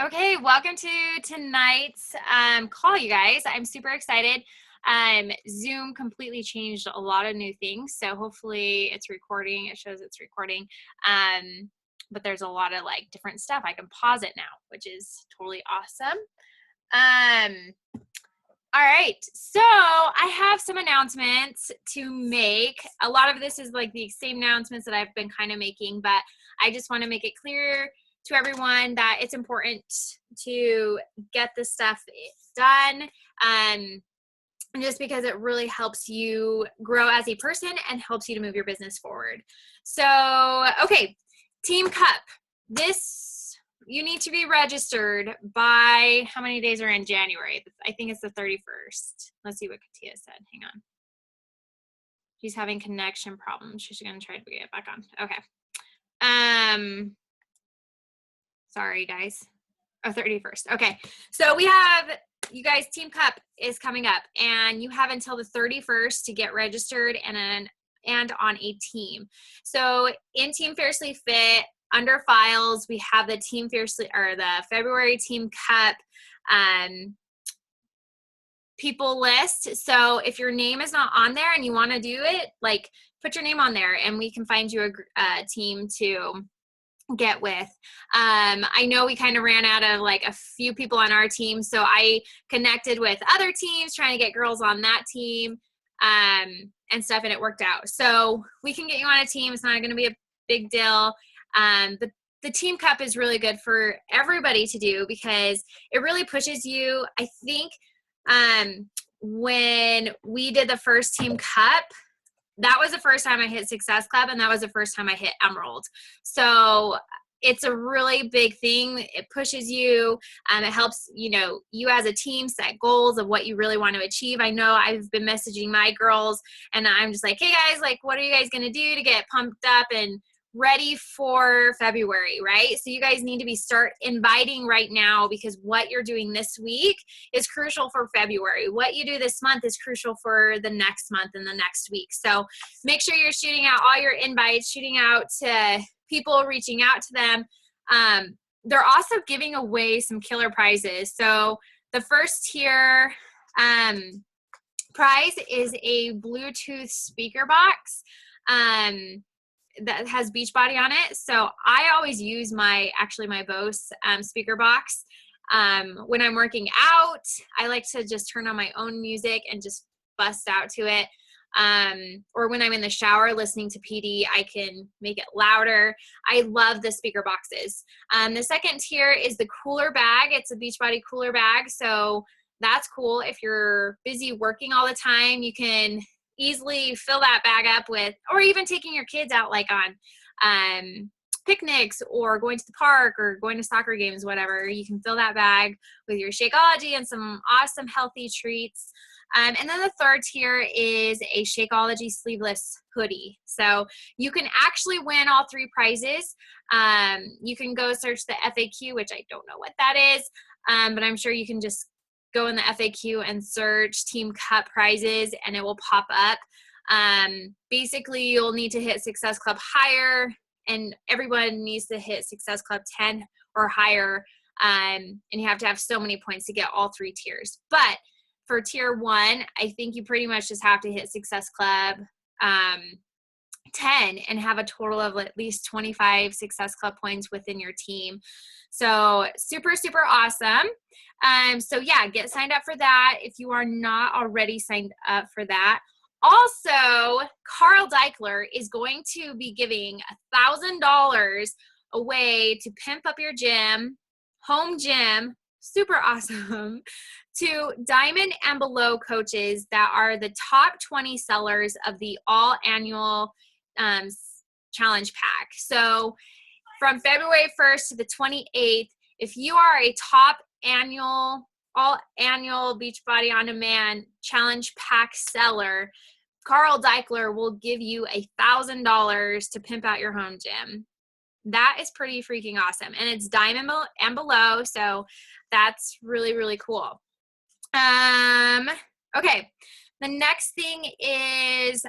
Okay, welcome to tonight's call, you guys. I'm super excited. Zoom completely changed a lot of new things, so hopefully it's recording. It shows it's recording, but there's a lot of like different stuff. I can pause it now, which is totally awesome. All right, so I have some announcements to make. A lot of this is like the same announcements that I've been kind of making, but I just want to make it clear to everyone that it's important to get this stuff done. Just because it really helps you grow as a person and helps you to move your business forward. So, okay, Team Cup. You need to be registered by, how many days are in January? I think it's the 31st. Let's see what Katia said. Hang on. She's having connection problems. She's going to try to get it back on. Okay. Sorry, guys. Oh, 31st. Okay. So we have, you guys, Team Cup is coming up, and you have until the 31st to get registered and on a team. So in Team Fiercely Fit, under files, we have the the February Team Cup people list. So if your name is not on there and you want to do it, like put your name on there and we can find you a team to get with. I know we kind of ran out of like a few people on our team, so I connected with other teams trying to get girls on that team and stuff, and it worked out. So we can get you on a team. It's not going to be a big deal. But the Team Cup is really good for everybody to do because it really pushes you. I think when we did the first Team Cup, that was the first time I hit Success Club, and that was the first time I hit Emerald. So it's a really big thing. It pushes you. It helps, you as a team set goals of what you really want to achieve. I know I've been messaging my girls, and I'm just like, hey guys, like, what are you guys going to do to get pumped up and ready for February, right? So you guys need to start inviting right now, because what you're doing this week is crucial for February. What you do this month is crucial for the next month and the next week. So make sure you're shooting out all your invites, shooting out to people, reaching out to them. They're also giving away some killer prizes. So the first tier prize is a Bluetooth speaker box. That has Beachbody on it. So I always use my Bose speaker box. When I'm working out, I like to just turn on my own music and just bust out to it. Or when I'm in the shower listening to PD, I can make it louder. I love the speaker boxes. The second tier is the cooler bag. It's a Beachbody cooler bag. So that's cool. If you're busy working all the time, you can easily fill that bag up with, or even taking your kids out like on picnics or going to the park or going to soccer games, whatever. You can fill that bag with your Shakeology and some awesome healthy treats. And then the third tier is a Shakeology sleeveless hoodie. So you can actually win all three prizes. You can go search the FAQ, which I don't know what that is, but I'm sure you can just go in the FAQ and search Team Cup prizes and it will pop up. Basically, you'll need to hit Success Club higher, and everyone needs to hit Success Club 10 or higher. And you have to have so many points to get all three tiers. But for tier 1, I think you pretty much just have to hit Success Club 10 and have a total of at least 25 Success Club points within your team. So super, super awesome. So yeah, get signed up for that if you are not already signed up for that. Also, Carl Deichler is going to be giving $1,000 away to pimp up your gym, home gym, super awesome, to Diamond and Below coaches that are the top 20 sellers of the all annual challenge pack. So from February 1st to the 28th, if you are a top all annual Beachbody On Demand challenge pack seller, Carl Deichler will give you $1,000 to pimp out your home gym. That is pretty freaking awesome. And it's Diamond and Below, so that's really, really cool. Okay. The next thing is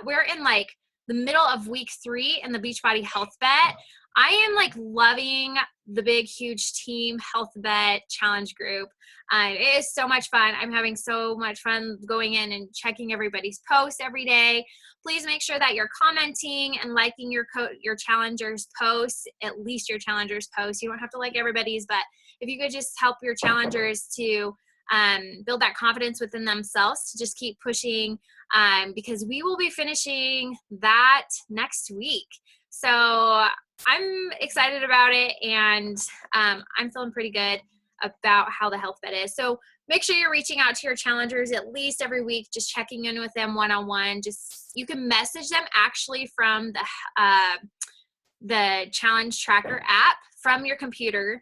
we're in like the middle of week 3 in the Beachbody Health Bet. I am like loving the big, huge team health bet challenge group. It is so much fun. I'm having so much fun going in and checking everybody's posts every day. Please make sure that you're commenting and liking your challengers posts, at least your challengers posts. You don't have to like everybody's, but if you could just help your challengers to build that confidence within themselves to just keep pushing, because we will be finishing that next week. So I'm excited about it, and I'm feeling pretty good about how the health bet is. So make sure you're reaching out to your challengers at least every week, just checking in with them one-on-one. Just, you can message them actually from the challenge tracker app from your computer.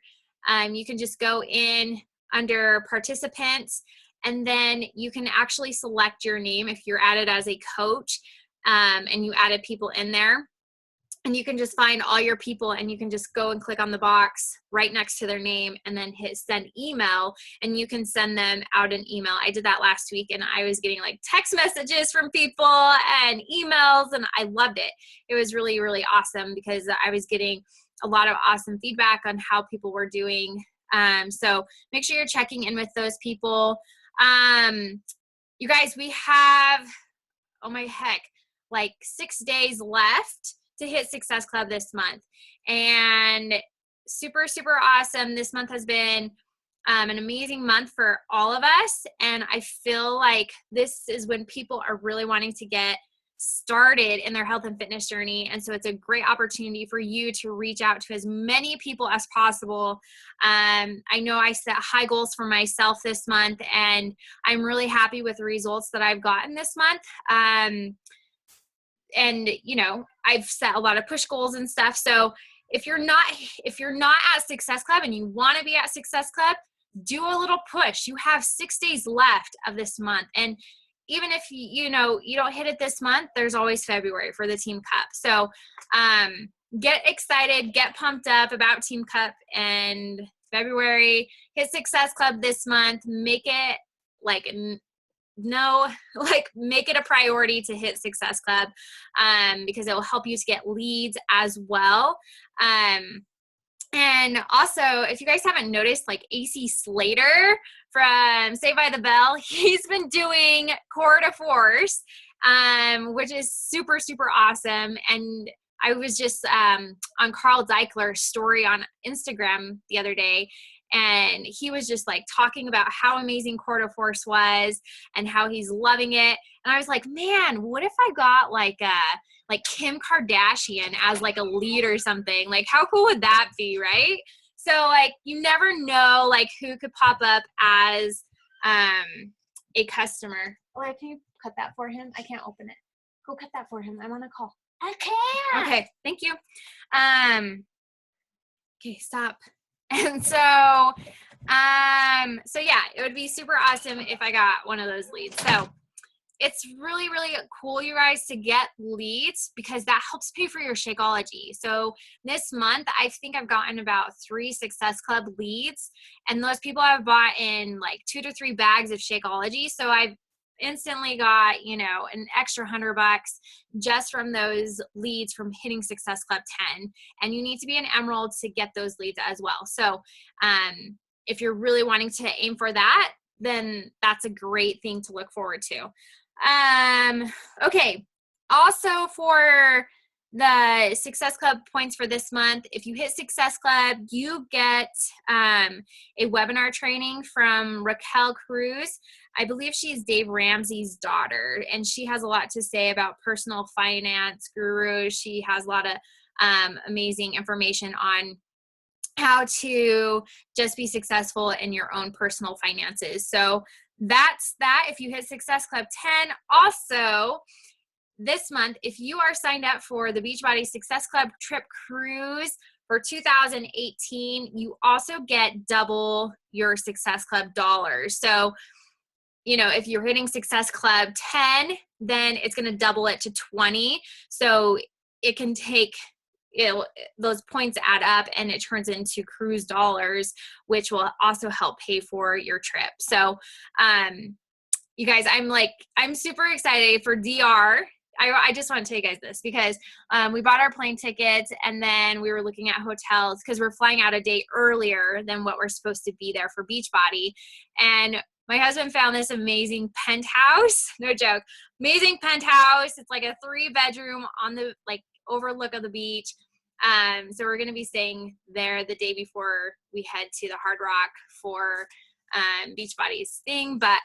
You can just go in under participants, and then you can actually select your name if you're added as a coach, and you added people in there. And you can just find all your people, and you can just go and click on the box right next to their name and then hit send email, and you can send them out an email. I did that last week, and I was getting like text messages from people and emails, and I loved it. It was really, really awesome because I was getting a lot of awesome feedback on how people were doing. So make sure you're checking in with those people. You guys, we have, oh my heck, like 6 days left to hit Success Club this month, and super, super awesome. This month has been an amazing month for all of us, and I feel like this is when people are really wanting to get started in their health and fitness journey, and so it's a great opportunity for you to reach out to as many people as possible. I know I set high goals for myself this month, and I'm really happy with the results that I've gotten this month. And you know, I've set a lot of push goals and stuff. So if you're not at Success Club and you want to be at Success Club, do a little push. You have 6 days left of this month, and even if you don't hit it this month, there's always February for the Team Cup. So get excited, get pumped up about Team Cup and February. Hit Success Club this month. Make it make it a priority to hit Success Club, because it will help you to get leads as well. And also, if you guys haven't noticed, like AC Slater from Saved by the Bell, he's been doing Core to Force, which is super, super awesome. And I was just on Carl Deichler's story on Instagram the other day, and he was just like talking about how amazing Core to Force was and how he's loving it. And I was like, man, what if I got like Kim Kardashian as like a lead or something? Like, how cool would that be, right? So like, you never know like who could pop up as a customer. Oh, can you cut that for him? I can't open it. Go cut that for him. I'm on a call. I can't. Okay, thank you. Okay, stop. And so yeah, it would be super awesome if I got one of those leads. So it's really, really cool, you guys, to get leads, because that helps pay for your Shakeology. So this month, I think I've gotten about 3 Success Club leads, and those people have bought in like 2 to 3 bags of Shakeology. So I've instantly got, an extra $100 just from those leads from hitting Success Club 10. And you need to be an Emerald to get those leads as well. So if you're really wanting to aim for that, then that's a great thing to look forward to. Okay. Also, for the Success Club points for this month, if you hit Success Club, you get a webinar training from Raquel Cruz. I believe she's Dave Ramsey's daughter, and she has a lot to say about personal finance guru. She has a lot of amazing information on how to just be successful in your own personal finances. So that's that. If you hit Success Club 10, also this month, if you are signed up for the Beachbody Success Club Trip Cruise for 2018, you also get double your Success Club dollars. So, if you're hitting Success Club 10, then it's going to double it to 20. So it can take, those points add up, and it turns into cruise dollars, which will also help pay for your trip. So, you guys, I'm super excited for DR. I just want to tell you guys this because we bought our plane tickets and then we were looking at hotels because we're flying out a day earlier than what we're supposed to be there for Beachbody. And my husband found this amazing penthouse, no joke, amazing penthouse. It's like a 3-bedroom on the like overlook of the beach. So we're going to be staying there the day before we head to the Hard Rock for Beachbody's thing. But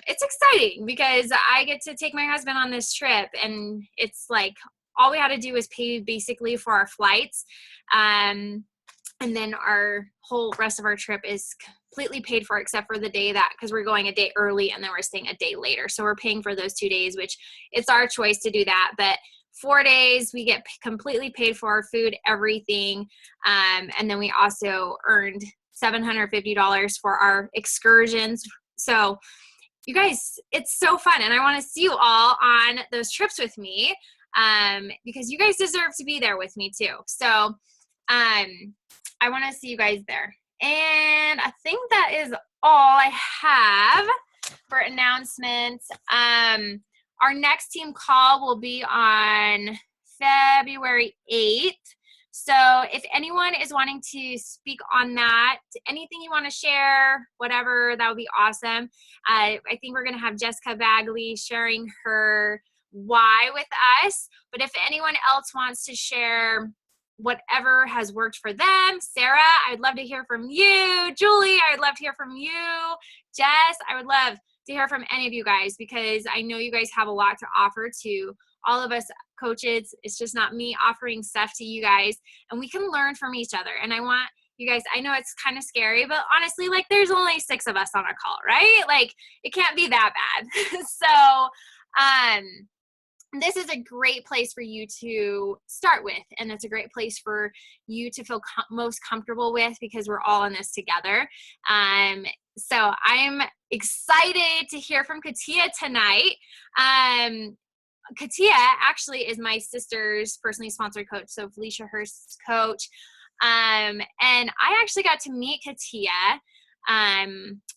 it's exciting because I get to take my husband on this trip, and it's like all we had to do is pay basically for our flights. And then our whole rest of our trip is completely paid for except for the day that, because we're going a day early and then we're staying a day later. So we're paying for those 2 days, which it's our choice to do that. But 4 days, we get completely paid for our food, everything. And then we also earned $750 for our excursions. So you guys, it's so fun. And I want to see you all on those trips with me because you guys deserve to be there with me too. So I want to see you guys there. And I think that is all I have for announcements. Our next team call will be on February 8th. So if anyone is wanting to speak on that, anything you want to share, whatever, that would be awesome. I think we're going to have Jessica Bagley sharing her why with us. But if anyone else wants to share whatever has worked for them, Sarah, I'd love to hear from you. Julie, I would love to hear from you. Jess, I would love to hear from any of you guys because I know you guys have a lot to offer to all of us coaches. It's just not me offering stuff to you guys, and we can learn from each other. And I want you guys, I know it's kind of scary, but honestly, like there's only 6 of us on a call, right? Like it can't be that bad. So, this is a great place for you to start with, and it's a great place for you to feel most comfortable with because we're all in this together. So I'm excited to hear from Katia tonight. Katia actually is my sister's personally sponsored coach, so Felicia Hurst's coach. And I actually got to meet Katia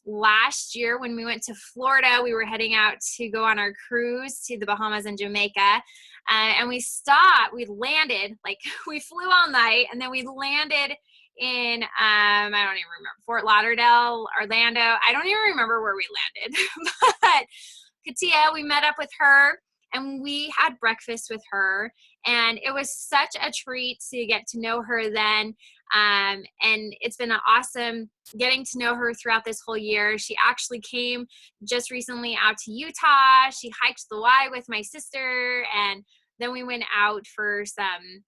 last year when we went to Florida. We were heading out to go on our cruise to the Bahamas and Jamaica. And we landed, like we flew all night and then we landed in, I don't even remember, Fort Lauderdale, Orlando. I don't even remember where we landed, but Katia, we met up with her and we had breakfast with her, and it was such a treat to get to know her then. And it's been an awesome getting to know her throughout this whole year. She actually came just recently out to Utah. She hiked the Y with my sister, and then we went out for some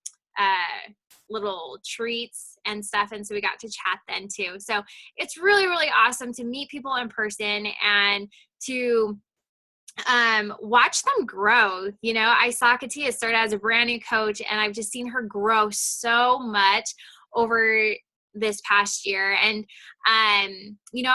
little treats and stuff, and so we got to chat then too. So it's really, really awesome to meet people in person and to watch them grow. You know, I saw Katia start as a brand new coach, and I've just seen her grow so much over this past year. And you know,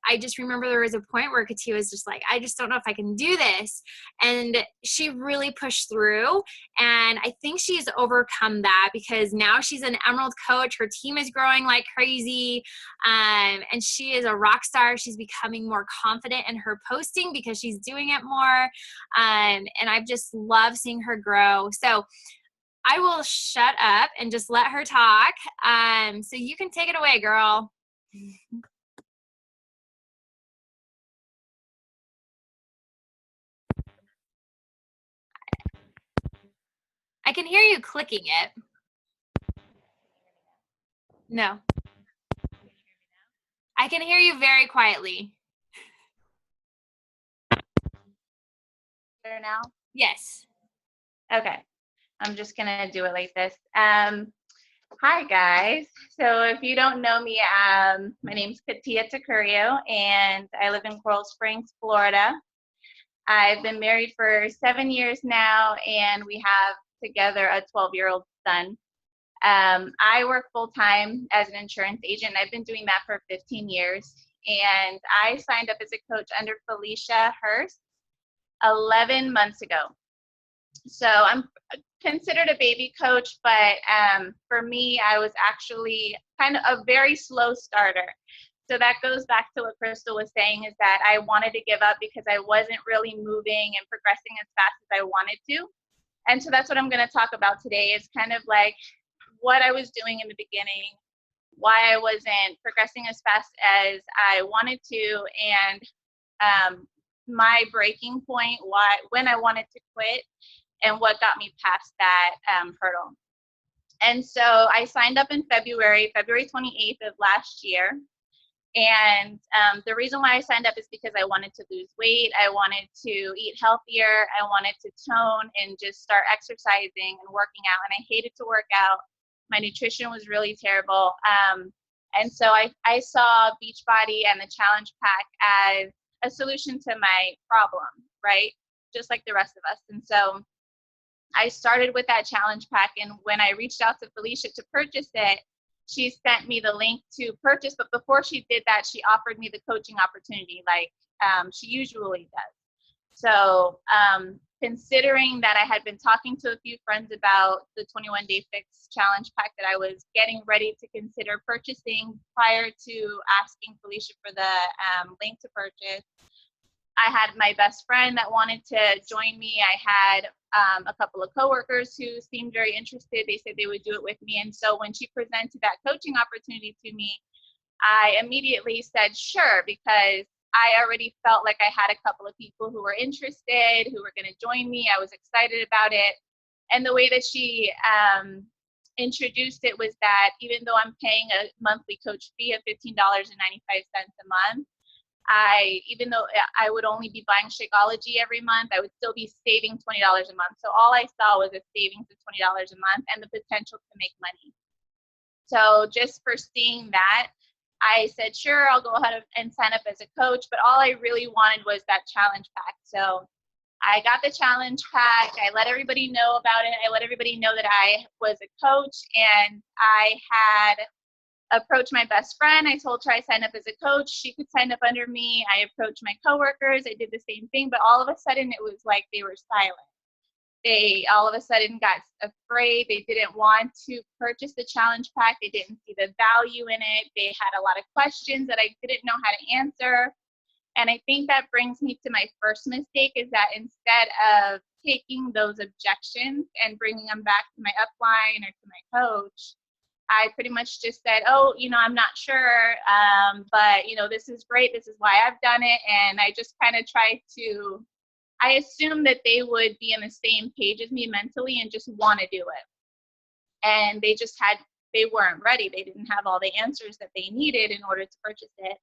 I just remember there was a point where Katia was just like, I just don't know if I can do this, and she really pushed through, and I think she's overcome that because now she's an Emerald coach. Her team is growing like crazy, and she is a rock star. She's becoming more confident in her posting because she's doing it more, and I just love seeing her grow. So I will shut up and just let her talk. So you can take it away, girl. I can hear you clicking it. No. I can hear you very quietly. Better now? Yes. Okay. I'm just going to do it like this. Hi, guys. So if you don't know me, my name's Katia Tacurio, and I live in Coral Springs, Florida. I've been married for 7 years now, and we have together a 12-year-old son. I work full-time as an insurance agent. I've been doing that for 15 years, and I signed up as a coach under Felicia Hurst 11 months ago. So I'm considered a baby coach, but for me, I was actually kind of a very slow starter. So that goes back to what Crystal was saying, is that I wanted to give up because I wasn't really moving and progressing as fast as I wanted to. And so that's what I'm going to talk about today, is kind of like what I was doing in the beginning, why I wasn't progressing as fast as I wanted to, and my breaking point, when I wanted to quit, and what got me past that hurdle. And so I signed up in February 28th of last year. And the reason why I signed up is because I wanted to lose weight. I wanted to eat healthier. I wanted to tone and just start exercising and working out. And I hated to work out. My nutrition was really terrible. And so I saw Beachbody and the Challenge Pack as a solution to my problem, right? Just like the rest of us. And so I started with that Challenge Pack. And when I reached out to Felicia to purchase it, she sent me the link to purchase. But before she did that, she offered me the coaching opportunity, like she usually does. So considering that I had been talking to a few friends about the 21 Day Fix Challenge Pack that I was getting ready to consider purchasing prior to asking Felicia for the link to purchase, I had my best friend that wanted to join me. I had a couple of coworkers who seemed very interested. They said they would do it with me. And so when she presented that coaching opportunity to me, I immediately said sure, because I already felt like I had a couple of people who were interested, who were going to join me. I was excited about it. And the way that she introduced it was that even though I'm paying a monthly coach fee of $15.95 a month, even though I would only be buying Shakeology every month, I would still be saving $20 a month. So all I saw was a savings of $20 a month and the potential to make money. So just for seeing that, I said, sure, I'll go ahead and sign up as a coach. But all I really wanted was that challenge pack. So I got the challenge pack. I let everybody know about it. I let everybody know that I was a coach, and I had approached my best friend. I told her I signed up as a coach. She could sign up under me. I approached my coworkers. I did the same thing, but all of a sudden it was like they were silent. They all of a sudden got afraid. They didn't want to purchase the challenge pack. They didn't see the value in it. They had a lot of questions that I didn't know how to answer. And I think that brings me to my first mistake, is that instead of taking those objections and bringing them back to my upline or to my coach, I pretty much just said, oh, I'm not sure, but, this is great. This is why I've done it. And I just kind of tried to, I assumed that they would be on the same page as me mentally and just want to do it. And they weren't ready. They didn't have all the answers that they needed in order to purchase it.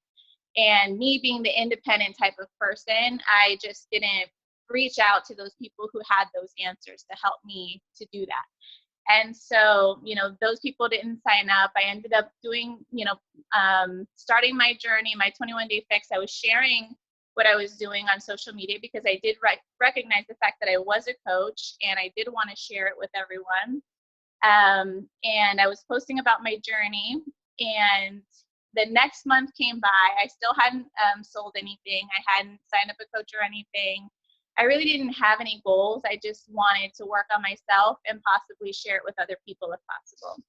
And me being the independent type of person, I just didn't reach out to those people who had those answers to help me to do that. And so, those people didn't sign up. I ended up doing, starting my journey, my 21 Day Fix. I was sharing what I was doing on social media because I did recognize the fact that I was a coach, and I did want to share it with everyone. And I was posting about my journey, and the next month came by. I still hadn't sold anything. I hadn't signed up a coach or anything. I really didn't have any goals. I just wanted to work on myself and possibly share it with other people if possible.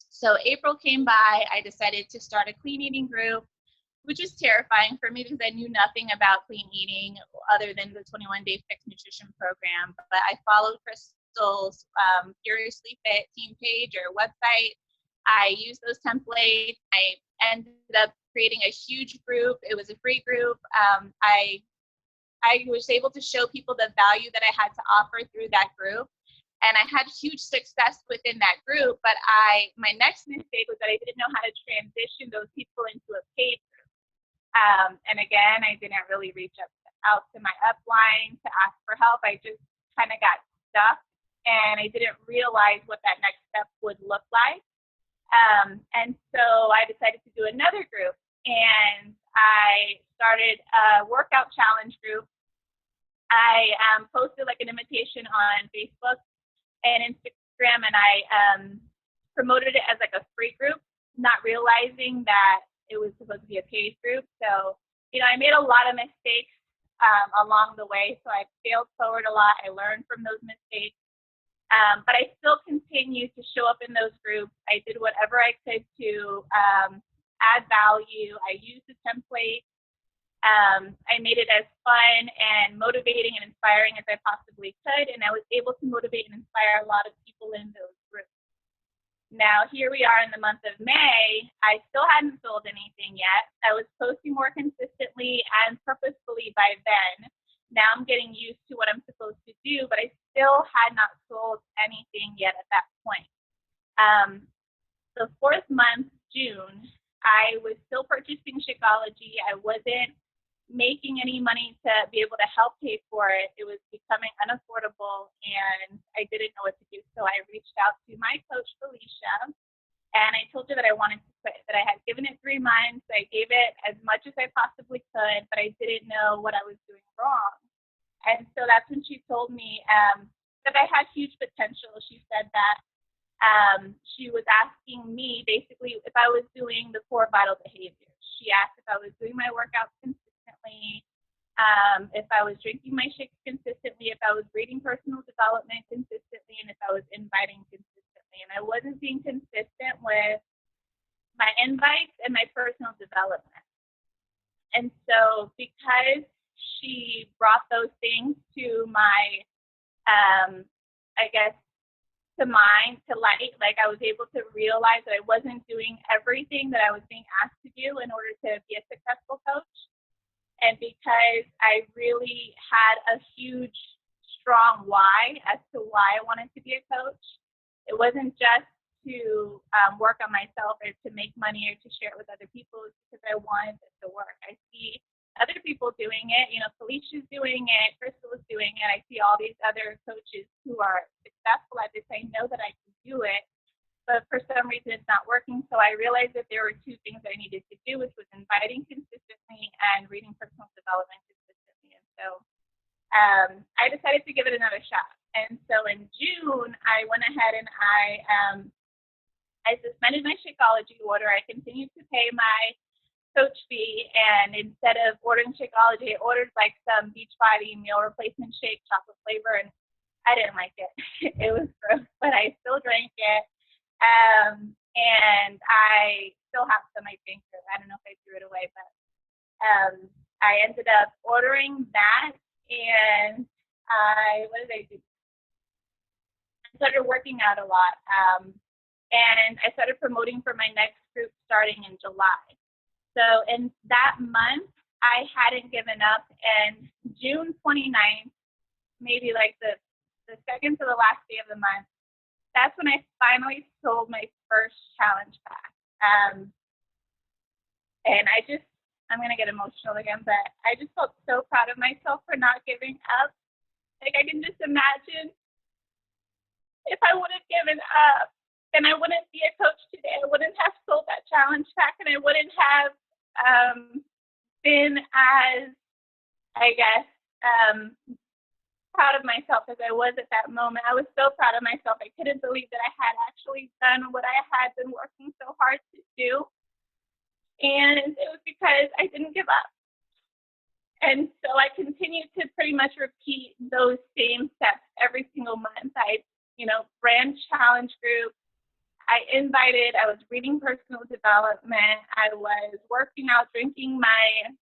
So April came by. I decided to start a clean eating group, which was terrifying for me because I knew nothing about clean eating other than the 21 Day Fix Nutrition Program. But I followed Crystal's Furiously Fit team page or website. I used those templates. I ended up creating a huge group. It was a free group. I was able to show people the value that I had to offer through that group. And I had huge success within that group. But my next mistake was that I didn't know how to transition those people into a paid group. And again, I didn't really reach out to my upline to ask for help. I just kind of got stuck, and I didn't realize what that next step would look like. And so I decided to do another group, and I started a workout challenge group. I posted like an invitation on Facebook and Instagram, and I promoted it as like a free group, not realizing that it was supposed to be a paid group. So, I made a lot of mistakes along the way. So I failed forward a lot. I learned from those mistakes. But I still continued to show up in those groups. I did whatever I could to add value. I used the template. I made it as fun and motivating and inspiring as I possibly could, and I was able to motivate and inspire a lot of people in those groups. Now, here we are in the month of May. I still hadn't sold anything yet. I was posting more consistently and purposefully by then. Now I'm getting used to what I'm supposed to do, but I still had not sold anything yet at that point. The fourth month, June, I was still purchasing Shakeology. I wasn't making any money to be able to help pay for it. It was becoming unaffordable, and I didn't know what to do. So I reached out to my coach, Felicia, and I told her that I wanted to quit, that I had given it 3 months. I gave it as much as I possibly could, but I didn't know what I was doing wrong. And so that's when she told me that I had huge potential. She said that she was asking me basically if I was doing the 4 vital behaviors. She asked if I was doing my workouts consistently, if I was drinking my shakes consistently, if I was reading personal development consistently, and if I was inviting consistently. And I wasn't being consistent with my invites and my personal development. And so because she brought those things to my, I guess, to mind, to light, like I was able to realize that I wasn't doing everything that I was being asked to do in order to be a successful coach. And because I really had a huge, strong why as to why I wanted to be a coach, it wasn't just to work on myself or to make money or to share it with other people. It's because I wanted it to work. I see other people doing it. You know, Felicia's doing it, Crystal is doing it. I see all these other coaches who are successful at this. I know that I can do it, but for some reason it's not working. So I realized that there were 2 things I needed to do, which was inviting consistently and reading personal development consistently. And so I decided to give it another shot. And so in June, I went ahead and I suspended my Shakeology order. I continued to pay my coach fee, and instead of ordering Shakeology, I ordered like some Beachbody meal replacement shake, chocolate flavor, and I didn't like it. It was gross, but I still drank it. And I still have some, I think. I don't know if I threw it away, but I ended up ordering that, and what did I do? I started working out a lot, and I started promoting for my next group starting in July. So in that month, I hadn't given up, and June 29th, maybe like the second to the last day of the month, that's when I finally sold my first challenge pack. And I'm going to get emotional again, but I just felt so proud of myself for not giving up. Like I can just imagine if I would have given up, then I wouldn't be a coach today. I wouldn't have sold that challenge pack, and I wouldn't have been as, I guess, proud of myself as I was at that moment. I was so proud of myself. I couldn't believe that I had actually done what I had been working so hard to do. And it was because I didn't give up. And so I continued to pretty much repeat those same steps every single month. I, ran challenge groups. I was reading personal development. I was working out, drinking my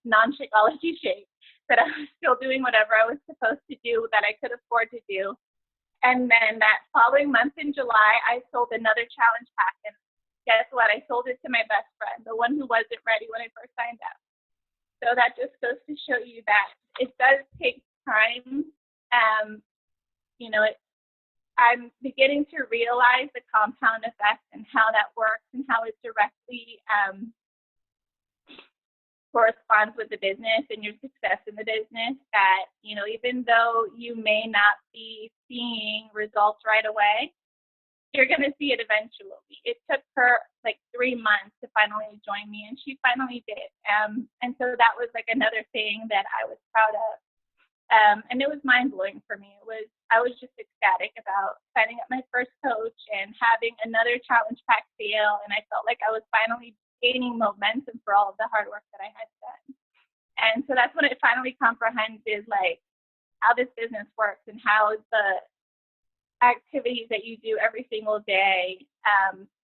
non-Shakeology shake, that I was still doing whatever I was supposed to do that I could afford to do. And then that following month in July, I sold another challenge pack. And guess what? I sold it to my best friend, the one who wasn't ready when I first signed up. So that just goes to show you that it does take time. I'm beginning to realize the compound effect and how that works and how it directly corresponds with the business and your success in the business. That, even though you may not be seeing results right away, you're going to see it eventually. It took her like 3 months to finally join me, and she finally did. And so that was like another thing that I was proud of. And it was mind-blowing for me. I was just ecstatic about signing up my first coach and having another challenge pack sale, and I felt like I was finally gaining momentum for all of the hard work that I had done. And so that's when it finally comprehends is like how this business works and how the activities that you do every single day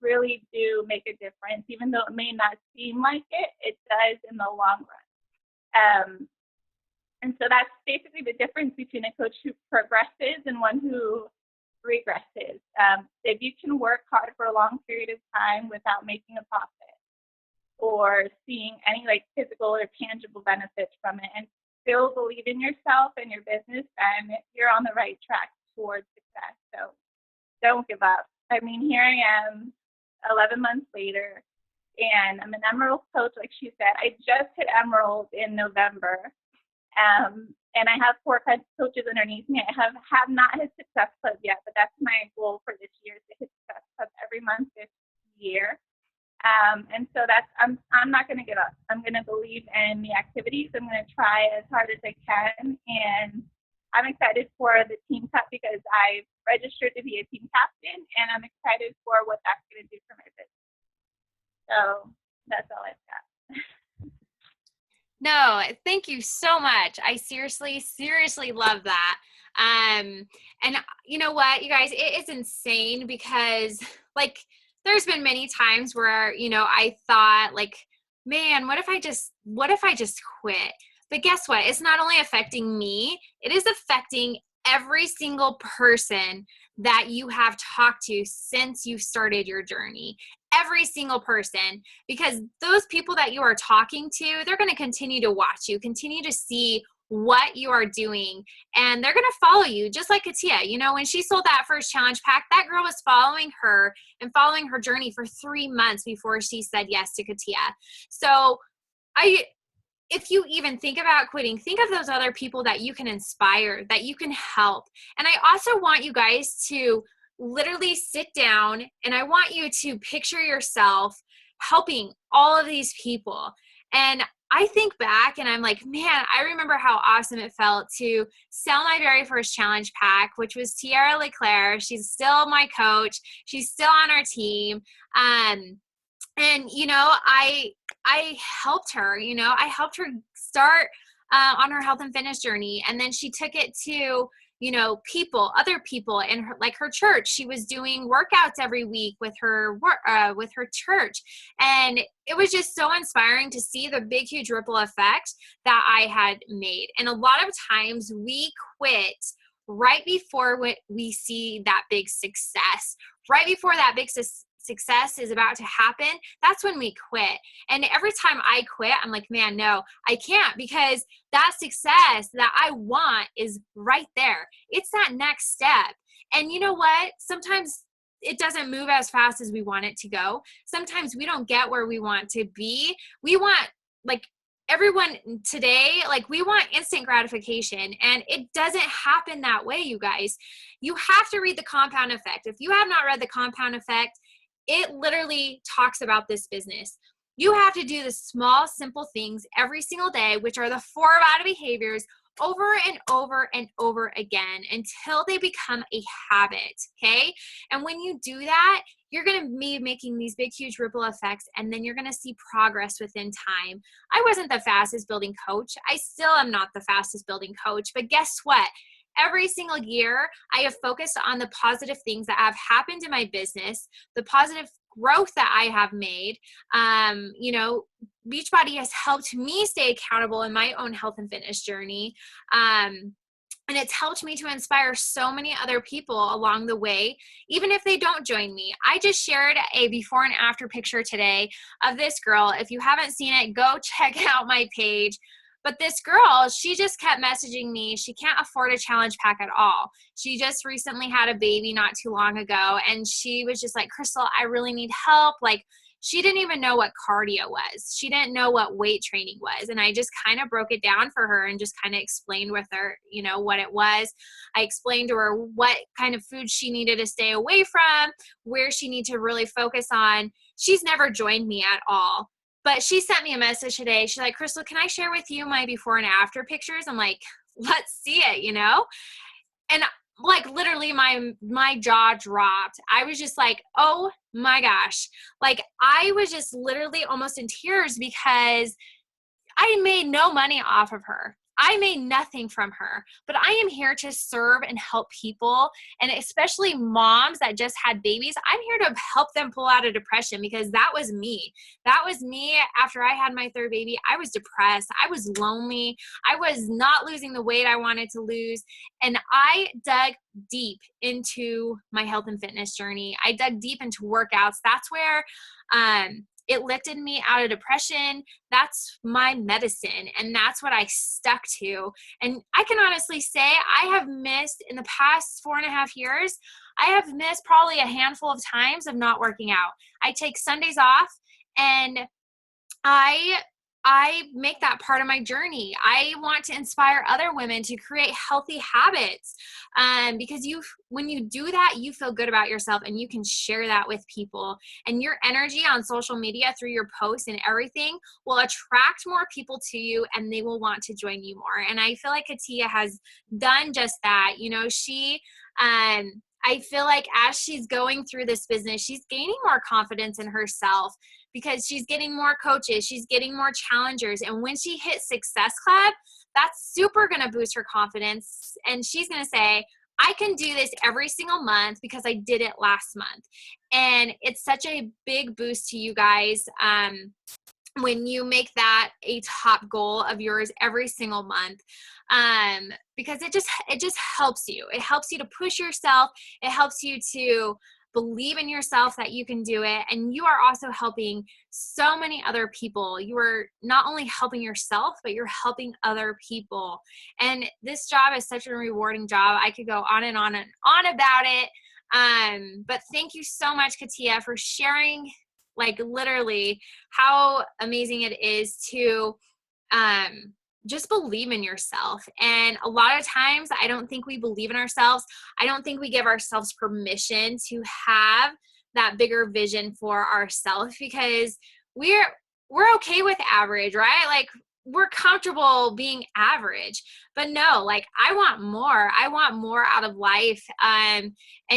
really do make a difference. Even though it may not seem like it, it does in the long run. And so that's basically the difference between a coach who progresses and one who regresses. If you can work hard for a long period of time without making a profit or seeing any like physical or tangible benefits from it and still believe in yourself and your business, then you're on the right track towards success. So don't give up. I mean, here I am 11 months later, and I'm an Emerald coach, like she said. I just hit Emerald in November. And I have 4 coaches underneath me. I have not hit Success Club yet, but that's my goal for this year, to hit Success Club every month this year. And so I'm not going to give up. I'm going to believe in the activities. I'm going to try as hard as I can. And I'm excited for the team cup because I've registered to be a team captain, and I'm excited for what that's going to do for my business. So that's all I've got. No, thank you so much. I seriously love that. And you know what, you guys, it is insane because like there's been many times where, you know, I thought like, man, what if I just quit? But guess what? It's not only affecting me, it is affecting every single person that you have talked to since you started your journey. Every single person, because those people that you are talking to, they're going to continue to watch you, continue to see what you are doing, and they're going to follow you, just like Katia. You know, when she sold that first challenge pack, that girl was following her and following her journey for 3 months before she said yes to Katia. So if you even think about quitting, think of those other people that you can inspire, that you can help. And I also want you guys to literally sit down, and I want you to picture yourself helping all of these people. And I think back and I'm like, man, I remember how awesome it felt to sell my very first challenge pack, which was Tiara LeClaire. She's still my coach. She's still on our team. And, you know, I helped her, you know, I helped her start on her health and fitness journey. And then she took it to, you know, other people in her, like her church. She was doing workouts every week with her church. And it was just so inspiring to see the big, huge ripple effect that I had made. And a lot of times we quit right before we see that big success, right before that big success is about to happen. That's when we quit. And every time I quit, I'm like, man, no, I can't, because that success that I want is right there. It's that next step. And you know what? Sometimes it doesn't move as fast as we want it to go. Sometimes we don't get where we want to be. We want, like, everyone today, like, we want instant gratification, and it doesn't happen that way, you guys. You have to read the compound effect. If you have not read the compound effect, it literally talks about this business. You have to do the small, simple things every single day, which are the 4 body behaviors, over and over and over again until they become a habit, okay? And when you do that, you're going to be making these big, huge ripple effects, and then you're going to see progress within time. I wasn't the fastest building coach. I still am not the fastest building coach, but guess what? Every single year, I have focused on the positive things that have happened in my business, the positive growth that I have made. You know, Beachbody has helped me stay accountable in my own health and fitness journey. And it's helped me to inspire so many other people along the way, even if they don't join me. I just shared a before and after picture today of this girl. If you haven't seen it, go check out my page. But this girl, she just kept messaging me. She can't afford a challenge pack at all. She just recently had a baby not too long ago. And she was just like, Crystal, I really need help. Like, she didn't even know what cardio was. She didn't know what weight training was. And I just kind of broke it down for her and just kind of explained with her, you know, what it was. I explained to her what kind of food she needed to stay away from, where she needed to really focus on. She's never joined me at all. But she sent me a message today. She's like, Crystal, can I share with you my before and after pictures? I'm like, let's see it, you know? And like literally my jaw dropped. I was just like, oh my gosh. Like, I was just literally almost in tears because I made no money off of her. I made nothing from her, but I am here to serve and help people, and especially moms that just had babies. I'm here to help them pull out of depression, because that was me. That was me after I had my third baby. I was depressed. I was lonely. I was not losing the weight I wanted to lose. And I dug deep into my health and fitness journey. I dug deep into workouts. That's where it lifted me out of depression. That's my medicine. And that's what I stuck to. And I can honestly say I have missed, in the past 4.5 years, I have missed probably a handful of times of not working out. I take Sundays off, and I make that part of my journey. I want to inspire other women to create healthy habits, because when you do that, you feel good about yourself, and you can share that with people. And your energy on social media through your posts and everything will attract more people to you, and they will want to join you more. And I feel like Katia has done just that. I feel like as she's going through this business, she's gaining more confidence in herself, because she's getting more coaches, she's getting more challengers. And when she hits Success Club, that's super going to boost her confidence. And she's going to say, I can do this every single month because I did it last month. And it's such a big boost to you guys. When you make that a top goal of yours every single month, because it just helps you. It helps you to push yourself. It helps you to believe in yourself that you can do it. And you are also helping so many other people. You are not only helping yourself, but you're helping other people. And this job is such a rewarding job. I could go on and on and on about it. But thank you so much, Katia, for sharing, like, literally how amazing it is to just believe in yourself. And a lot of times I don't think we believe in ourselves. I don't think we give ourselves permission to have that bigger vision for ourselves, because we're okay with average, right? Like, we're comfortable being average. But no, like, I want more. I want more out of life. And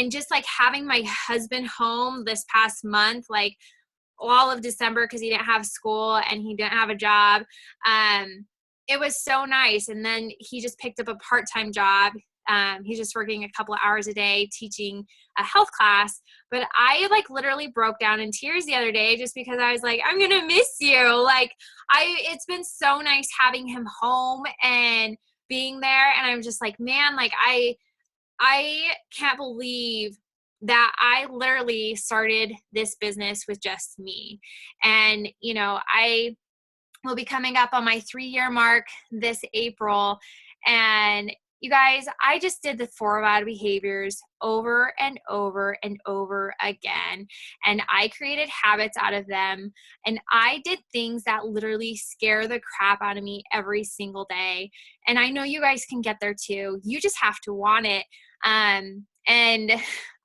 just like having my husband home this past month, like all of December, because he didn't have school and he didn't have a job. It was so nice. And then he just picked up a part-time job. He's just working a couple of hours a day teaching a health class. But I like literally broke down in tears the other day, just because I was like, I'm going to miss you. Like, it's been so nice having him home and being there. And I'm just like, man, like I can't believe that I literally started this business with just me. And, I will be coming up on my 3-year mark this April. And you guys, I just did the 4 bad behaviors over and over and over again. And I created habits out of them. And I did things that literally scare the crap out of me every single day. And I know you guys can get there too. You just have to want it. And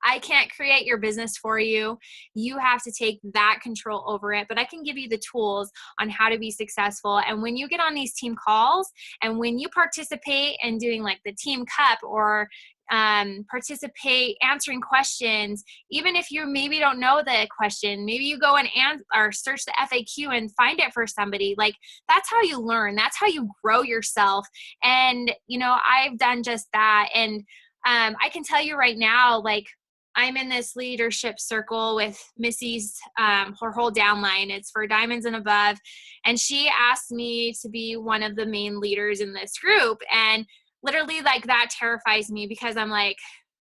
I can't create your business for you. You have to take that control over it, but I can give you the tools on how to be successful. And when you get on these team calls, and when you participate in doing like the team cup, or participate answering questions, even if you maybe don't know the question, maybe you go and or search the FAQ and find it for somebody. Like, that's how you learn. That's how you grow yourself. And, I've done just that. And I can tell you right now, like, I'm in this leadership circle with Missy's, her whole downline. It's for diamonds and above. And she asked me to be one of the main leaders in this group. And literally, like, that terrifies me, because I'm like,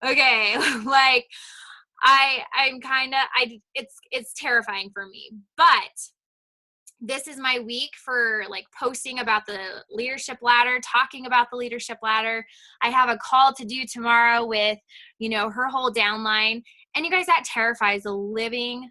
okay, like, it's terrifying for me. But this is my week for like posting about the leadership ladder, talking about the leadership ladder. I have a call to do tomorrow with, her whole downline. And you guys, that terrifies the living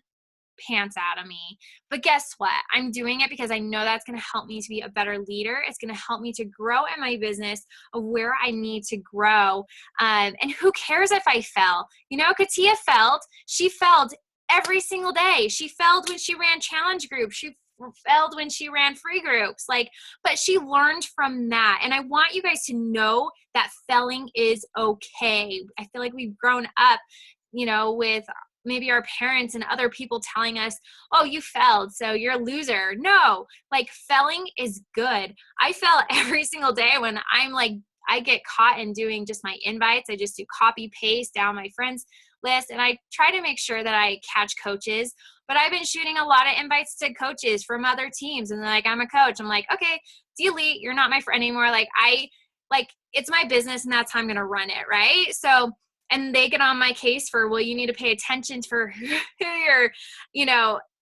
pants out of me. But guess what? I'm doing it because I know that's going to help me to be a better leader. It's going to help me to grow in my business of where I need to grow. And who cares if I fell? Katia failed. She failed every single day. She failed when she ran challenge groups. She failed when she ran free groups, but she learned from that. And I want you guys to know that failing is okay. I feel like we've grown up, with maybe our parents and other people telling us, oh, you failed, so you're a loser. No, like failing is good. I fail every single day when I'm like, I get caught in doing just my invites. I just do copy paste down my friends list. And I try to make sure that I catch coaches, but I've been shooting a lot of invites to coaches from other teams. And they're like, I'm a coach. I'm like, okay, delete. You're not my friend anymore. Like it's my business and that's how I'm going to run it. Right. So, and they get on my case for, well, you need to pay attention for who you're,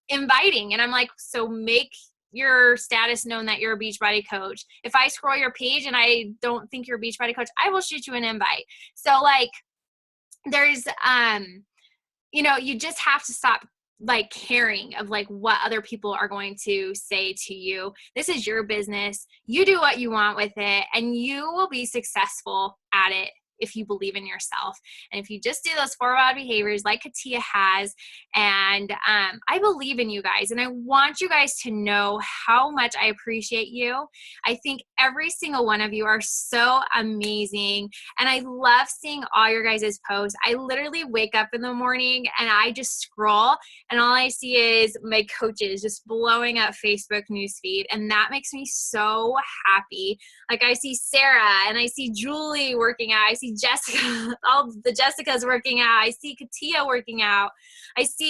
inviting. And I'm like, so make your status known that you're a Beachbody coach. If I scroll your page and I don't think you're a Beachbody coach, I will shoot you an invite. So like there's, you just have to stop like caring of like what other people are going to say to you. This is your business. You do what you want with it and you will be successful at it if you believe in yourself. And if you just do those 4 bad behaviors like Katia has, and I believe in you guys. And I want you guys to know how much I appreciate you. I think every single one of you are so amazing. And I love seeing all your guys' posts. I literally wake up in the morning and I just scroll and all I see is my coaches just blowing up Facebook newsfeed. And that makes me so happy. Like I see Sarah and I see Julie working out. I see Jessica, all the Jessicas working out. I see Katia working out. I see,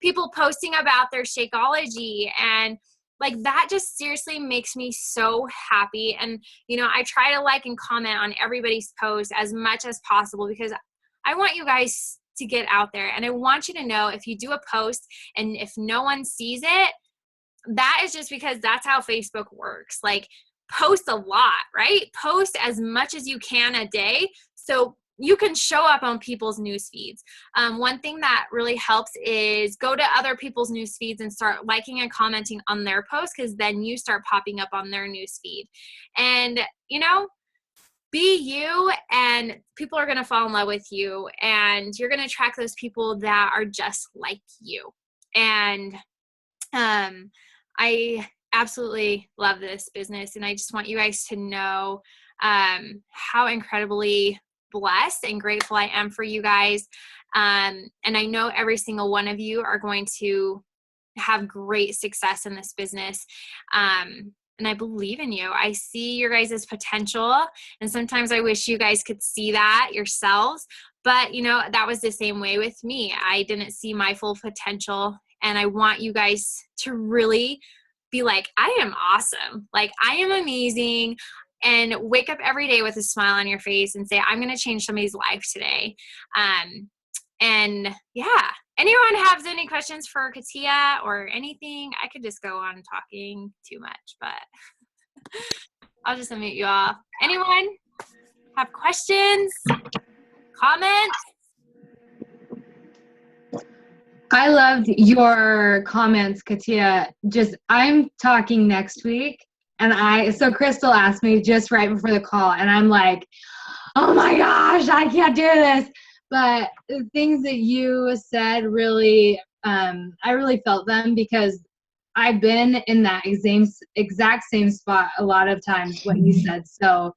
people posting about their Shakeology, and like that just seriously makes me so happy. And, I try to like and comment on everybody's post as much as possible because I want you guys to get out there. And I want you to know if you do a post and if no one sees it, that is just because that's how Facebook works. Like post a lot, right? Post as much as you can a day so you can show up on people's news feeds. One thing that really helps is go to other people's news feeds and start liking and commenting on their posts because then you start popping up on their news feed. And, be you and people are going to fall in love with you and you're going to attract those people that are just like you. And I absolutely love this business. And I just want you guys to know how incredibly blessed and grateful I am for you guys. And I know every single one of you are going to have great success in this business. And I believe in you. I see your guys' potential. And sometimes I wish you guys could see that yourselves. But, that was the same way with me. I didn't see my full potential. And I want you guys to really be like, I am awesome. Like, I am amazing. And wake up every day with a smile on your face and say, I'm going to change somebody's life today. And yeah, anyone have any questions for Katia or anything? I could just go on talking too much, but I'll just unmute you all. Anyone have questions, comments? I loved your comments, Katia. I'm talking next week. And so Crystal asked me just right before the call, and I'm like, oh my gosh, I can't do this. But the things that you said really, I really felt them because I've been in that exact same spot a lot of times, what you said. So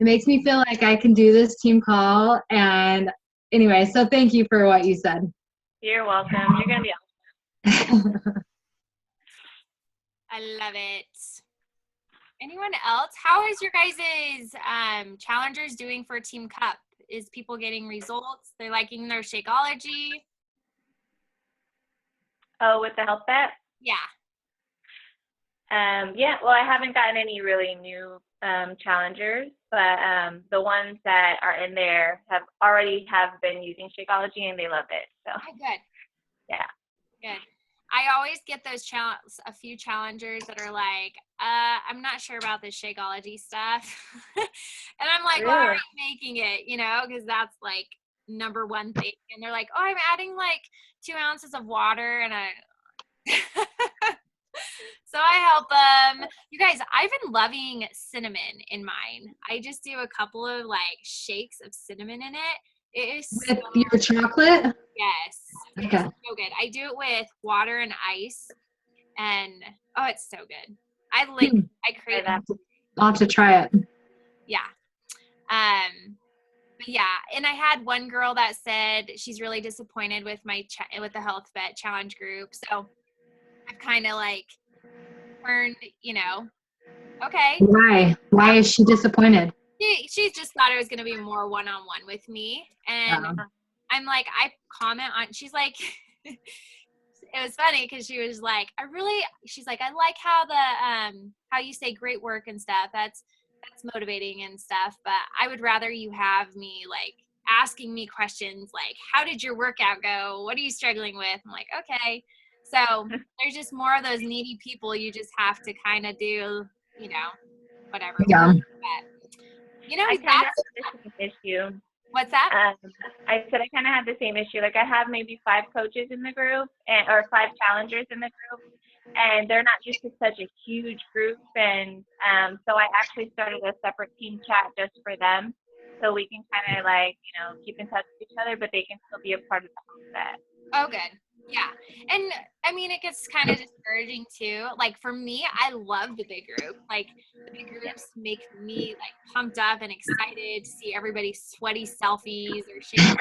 it makes me feel like I can do this team call. And anyway, so thank you for what you said. You're welcome. You're going to be awesome. I love it. Anyone else? How is your guys' challengers doing for Team Cup? Is people getting results? They're liking their Shakeology? Oh, with the health bet? Yeah. Yeah, well, I haven't gotten any really new challengers, but the ones that are in there have been using Shakeology and they love it. So good. Yeah. Good. I always get those a few challengers that are like, I'm not sure about this Shakeology stuff. And I'm like, Really? well, are you making it? Because that's like number one thing. And they're like, oh, I'm adding like 2 ounces of water and so I help them. You guys, I've been loving cinnamon in mine. I just do a couple of like shakes of cinnamon in it. It is with your chocolate? Yes. Okay. It's so good. I do it with water and ice, and it's so good. I crave that. I'll have to try it. Yeah. but yeah, and I had one girl that said she's really disappointed with with the Health Vet Challenge group. So I've kind of like learned, okay. Why is she disappointed? She just thought it was going to be more one-on-one with me. And I'm like, I comment on, she's like, it was funny because she's like, I like how you say great work and stuff. That's motivating and stuff. But I would rather you have me like asking me questions like, how did your workout go? What are you struggling with? I'm like, okay. So there's just more of those needy people. You just have to kind of do, whatever. Yeah. But, I kind of have the same issue. What's that? I said I kind of have the same issue. Like I have maybe 5 coaches in the group or 5 challengers in the group, and they're not used to such a huge group. And so I actually started a separate team chat just for them, so we can kind of like, keep in touch with each other, but they can still be a part of the set. Oh, good. Yeah. And I mean, it gets kind of discouraging too. Like for me, I love the big group. Like the big groups make me like pumped up and excited to see everybody's sweaty selfies or sharing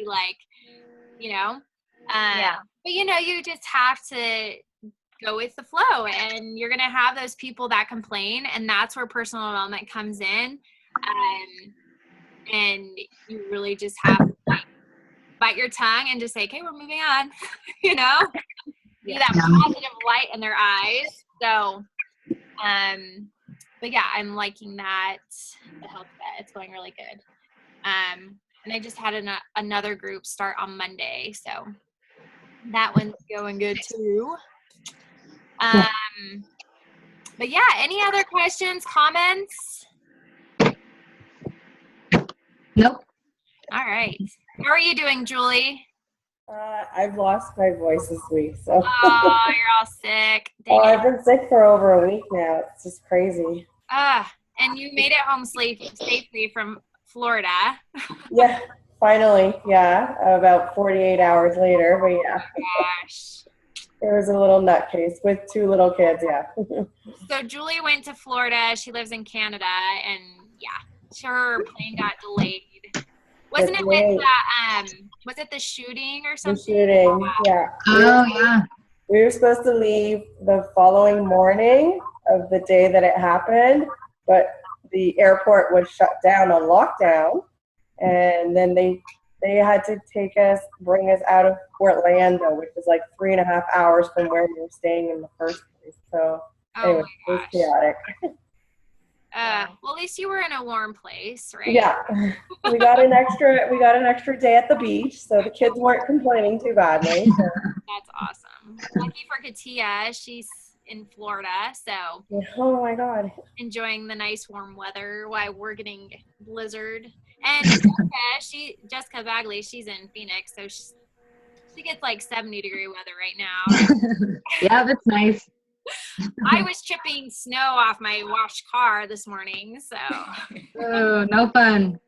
like, Yeah. But you just have to go with the flow, and you're going to have those people that complain, and that's where personal development comes in. And you really just have to like, bite your tongue and just say, okay, we're moving on, be that positive light in their eyes. So, but yeah, I'm liking that. The Health Vet, it's going really good. And I just had another group start on Monday. So that one's going good too. But yeah, any other questions, comments? Nope. All right. How are you doing, Julie? I've lost my voice this week, so. Oh, you're all sick. Oh, I've been sick for over a week now. It's just crazy. And you made it home safely from Florida. Yeah, finally. Yeah, about 48 hours later, but yeah. Oh gosh. It was a little nutcase with 2 little kids, yeah. So Julie went to Florida. She lives in Canada, and yeah, her plane got delayed. Wasn't it with was it the shooting or something? The shooting, yeah. Oh, yeah. We were supposed to leave the following morning of the day that it happened, but the airport was shut down on lockdown, and then they had to bring us out of Orlando, which is like 3.5 hours from where we were staying in the first place. So anyway, it was chaotic. Well, at least you were in a warm place, right? Yeah, we got an extra day at the beach, so the kids weren't complaining too badly. So. That's awesome. Lucky for Katia, she's in Florida, so oh my God, enjoying the nice warm weather while we're getting blizzard. And Jessica Bagley, she's in Phoenix, so she gets like 70-degree weather right now. Yeah, that's nice. I was chipping snow off my washed car this morning, so. Oh, no fun.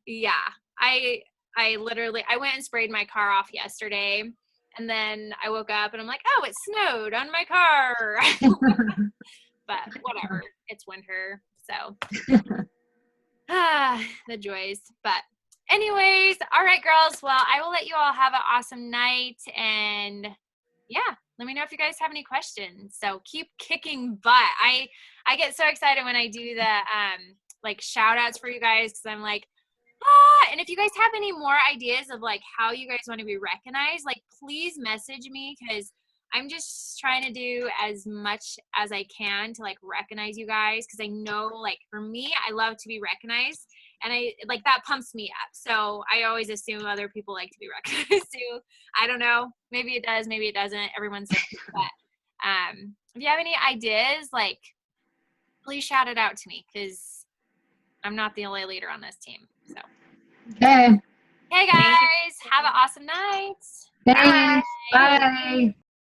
Yeah, I went and sprayed my car off yesterday, and then I woke up and I'm like, oh, it snowed on my car. But whatever, it's winter, so. The joys. But anyways, all right, girls. Well, I will let you all have an awesome night, and yeah, let me know if you guys have any questions. So keep kicking butt. I get so excited when I do the like shout outs for you guys, because I'm like, and if you guys have any more ideas of like how you guys want to be recognized, like please message me, because I'm just trying to do as much as I can to like recognize you guys, because I know like for me, I love to be recognized, and I like that pumps me up. So I always assume other people like to be recognized too. I don't know. Maybe it does, maybe it doesn't. Everyone's different. But if you have any ideas, like please shout it out to me, because I'm not the only leader on this team. So Okay. hey guys, have an awesome night. Thanks. Bye.